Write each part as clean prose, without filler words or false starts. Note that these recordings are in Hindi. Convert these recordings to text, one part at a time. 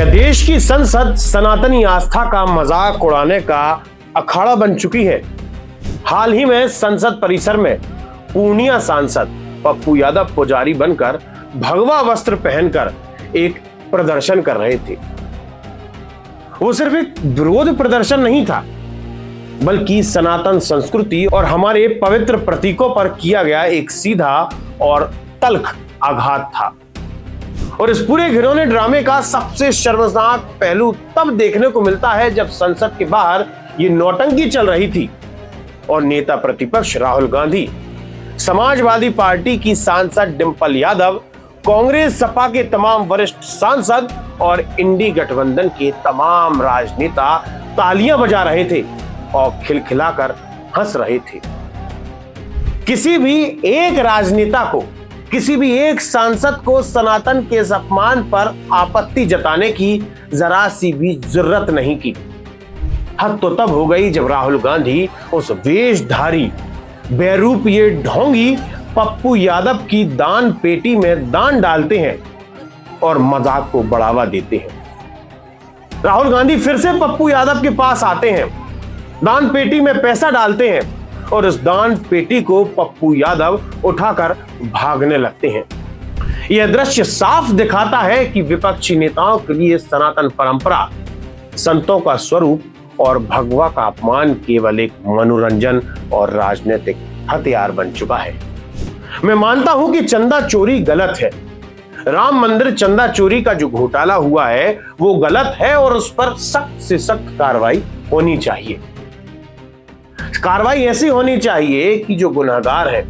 क्या देश की संसद सनातनी आस्था का मजाक उड़ाने का अखाड़ा बन चुकी है? हाल ही में संसद परिसर में पूर्णिया सांसद पप्पू यादव पुजारी बनकर भगवा वस्त्र पहनकर एक प्रदर्शन कर रहे थे। वो सिर्फ एक विरोध प्रदर्शन नहीं था, बल्कि सनातन संस्कृति और हमारे पवित्र प्रतीकों पर किया गया एक सीधा और तल्ख आघात था। और इस पूरे घिनौने ड्रामे का सबसे शर्मनाक पहलू तब देखने को मिलता है जब संसद के बाहर ये नौटंकी चल रही थी और नेता प्रतिपक्ष राहुल गांधी, समाजवादी पार्टी की सांसद डिंपल यादव, कांग्रेस सपा के तमाम वरिष्ठ सांसद और इंडी गठबंधन के तमाम राजनेता तालियां बजा रहे थे और खिलखिलाकर हंस रहे थे। किसी भी एक राजनेता को, किसी भी एक सांसद को सनातन के इस अपमान पर आपत्ति जताने की जरा सी भी जरूरत नहीं की। हद तो तब हो गई जब राहुल गांधी उस वेशधारी बेरूपीय ढोंगी पप्पू यादव की दान पेटी में दान डालते हैं और मजाक को बढ़ावा देते हैं। राहुल गांधी फिर से पप्पू यादव के पास आते हैं, दान पेटी में पैसा डालते हैं और उस दान पेटी को पप्पू यादव उठाकर भागने लगते हैं। यह दृश्य साफ दिखाता है कि विपक्षी नेताओं के लिए सनातन परंपरा, संतों का स्वरूप और भगवा का अपमान केवल एक मनोरंजन और राजनीतिक हथियार बन चुका है। मैं मानता हूं कि चंदा चोरी गलत है। राम मंदिर चंदा चोरी का जो घोटाला हुआ है वो गलत है और उस पर सख्त से सख्त कार्रवाई होनी चाहिए। कार्रवाई ऐसी होनी चाहिए कि जो गुनहगार है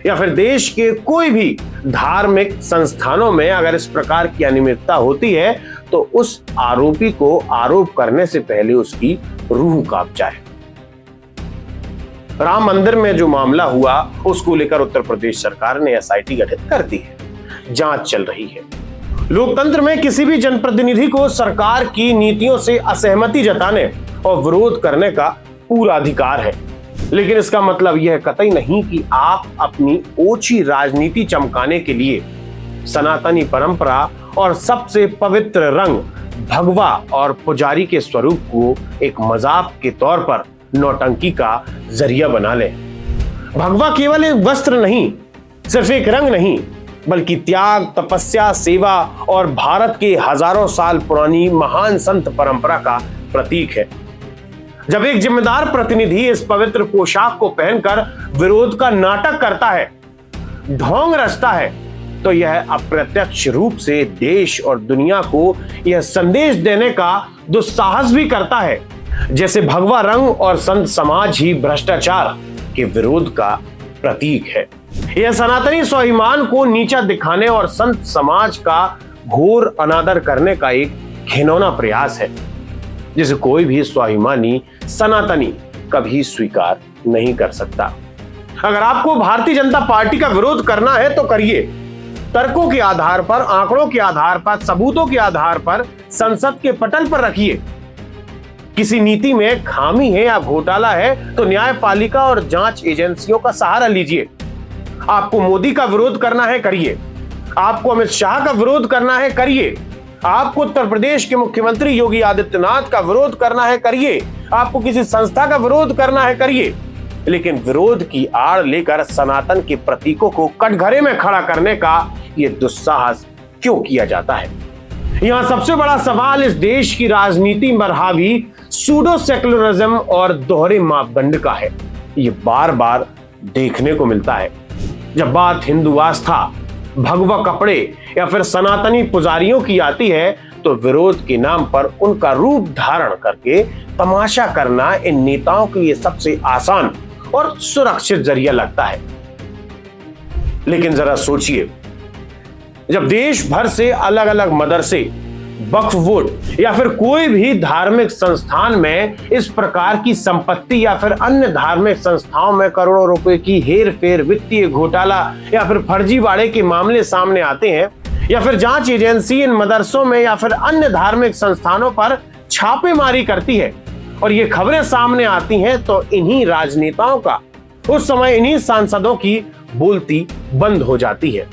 या फिर देश के कोई भी धार्मिक संस्थानों में अगर इस प्रकार की अनियमितता होती है तो उस आरोपी को आरोप करने से पहले उसकी रूह कांप जाए। राम मंदिर में जो मामला हुआ उसको लेकर उत्तर प्रदेश सरकार ने एसआईटी गठित कर दी है, जांच चल रही है। लोकतंत्र में किसी भी जनप्रतिनिधि को सरकार की नीतियों से असहमति जताने और विरोध करने का पूरा अधिकार है, लेकिन इसका मतलब यह कतई नहीं कि आप अपनी ओछी राजनीति चमकाने के लिए सनातनी परंपरा और सबसे पवित्र रंग भगवा और पुजारी के स्वरूप को एक मजाक के तौर पर नौटंकी का जरिया बना लें। भगवा केवल एक वस्त्र नहीं, सिर्फ एक रंग नहीं, बल्कि त्याग, तपस्या, सेवा और भारत के हजारों साल पुरानी महान संत परंपरा का प्रतीक है। जब एक जिम्मेदार प्रतिनिधि इस पवित्र पोशाक को पहनकर विरोध का नाटक करता है, ढोंग रचता है, तो यह अप्रत्यक्ष रूप से देश और दुनिया को यह संदेश देने का दुस्साहस भी करता है जैसे भगवा रंग और संत समाज ही भ्रष्टाचार के विरोध का प्रतीक है। यह सनातनी स्वाभिमान को नीचा दिखाने और संत समाज का घोर अनादर करने का एक घिनौना प्रयास है जिसे कोई भी स्वाभिमानी सनातनी कभी स्वीकार नहीं कर सकता। अगर आपको भारतीय जनता पार्टी का विरोध करना है तो करिए, तर्कों के आधार पर, आंकड़ों के आधार पर, सबूतों के आधार पर संसद के पटल पर रखिए। किसी नीति में खामी है या घोटाला है तो न्यायपालिका और जांच एजेंसियों का सहारा लीजिए। आपको मोदी का विरोध करना है, करिए। आपको अमित शाह का विरोध करना है, करिए। आपको उत्तर प्रदेश के मुख्यमंत्री योगी आदित्यनाथ का विरोध करना है, करिए। आपको किसी संस्था का विरोध करना है, करिए। लेकिन विरोध की आड़ लेकर सनातन के प्रतीकों को कटघरे में खड़ा करने का यह दुस्साहस क्यों किया जाता है? यहां सबसे बड़ा सवाल इस देश की राजनीति पर हावी सूडो सेक्युलरिज्म और दोहरे मापदंड का है। ये बार बार देखने को मिलता है। जब बात हिंदू आस्था, भगवा कपड़े या फिर सनातनी पुजारियों की आती है तो विरोध के नाम पर उनका रूप धारण करके तमाशा करना इन नेताओं के लिए सबसे आसान और सुरक्षित जरिया लगता है। लेकिन जरा सोचिए, जब देश भर से अलग अलग मदरसे, वक्फ बोर्ड या फिर कोई भी धार्मिक संस्थान में इस प्रकार की संपत्ति या फिर अन्य धार्मिक संस्थाओं में करोड़ों रुपए की हेर फेर, वित्तीय घोटाला या फिर फर्जीवाड़े के मामले सामने आते हैं, या फिर जांच एजेंसी इन मदरसों में या फिर अन्य धार्मिक संस्थानों पर छापेमारी करती है और ये खबरें सामने आती हैं, तो इन्हीं राजनेताओं का उस समय इन्हीं सांसदों की बोलती बंद हो जाती है।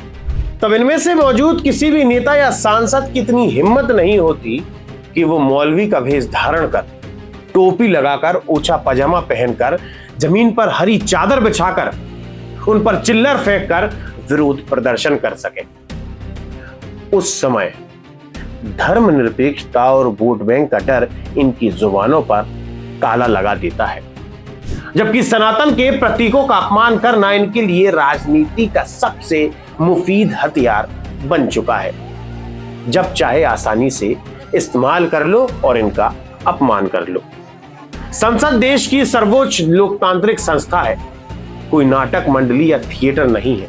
तब इनमें से मौजूद किसी भी नेता या सांसद की इतनी हिम्मत नहीं होती कि वो मौलवी का भेष धारण कर, टोपी लगाकर, ऊंचा पजामा पहनकर, जमीन पर हरी चादर बिछाकर, उन पर चिल्लर फेंक कर विरोध प्रदर्शन कर सके। उस समय धर्मनिरपेक्षता और वोट बैंक का डर इनकी जुबानों पर ताला लगा देता है, जबकि सनातन के प्रतीकों का अपमान करना इनके लिए राजनीति का सबसे मुफीद हथियार बन चुका है। जब चाहे आसानी से इस्तेमाल कर लो और इनका अपमान कर लो। संसद देश की सर्वोच्च लोकतांत्रिक संस्था है, कोई नाटक मंडली या थिएटर नहीं है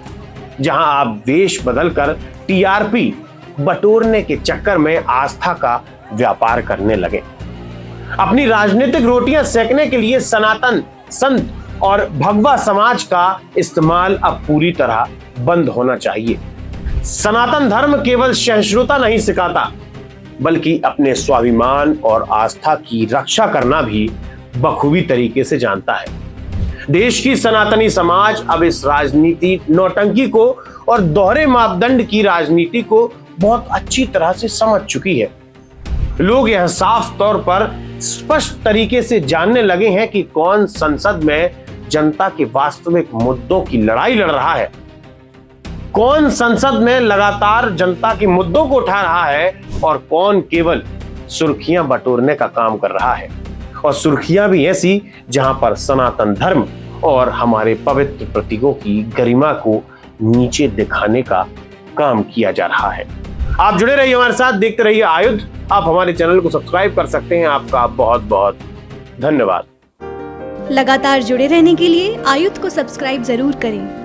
जहां आप वेश बदलकर टीआरपी बटोरने के चक्कर में आस्था का व्यापार करने लगे। अपनी राजनीतिक रोटियां सेकने के लिए सनातन, संत और भगवा समाज का इस्तेमाल अब पूरी तरह बंद होना चाहिए। सनातन धर्म केवल सहिष्णुता नहीं सिखाता, बल्कि अपने स्वाभिमान और आस्था की रक्षा करना भी बखूबी तरीके से जानता है। देश की सनातनी समाज अब इस राजनीति नौटंकी को और दोहरे मापदंड की राजनीति को बहुत अच्छी तरह से समझ चुकी है। लोग यह साफ तौर पर स्पष्ट तरीके से जानने लगे हैं कि कौन संसद में जनता के वास्तविक मुद्दों की लड़ाई लड़ रहा है, कौन संसद में लगातार जनता के मुद्दों को उठा रहा है और कौन केवल सुर्खियां बटोरने का काम कर रहा है, और सुर्खियां भी ऐसी जहां पर सनातन धर्म और हमारे पवित्र प्रतीकों की गरिमा को नीचे दिखाने का काम किया जा रहा है। आप जुड़े रहिए हमारे साथ, देखते रहिए आयुध। आप हमारे चैनल को सब्सक्राइब कर सकते हैं। आपका बहुत बहुत धन्यवाद। लगातार जुड़े रहने के लिए आयुध को सब्सक्राइब जरूर करें।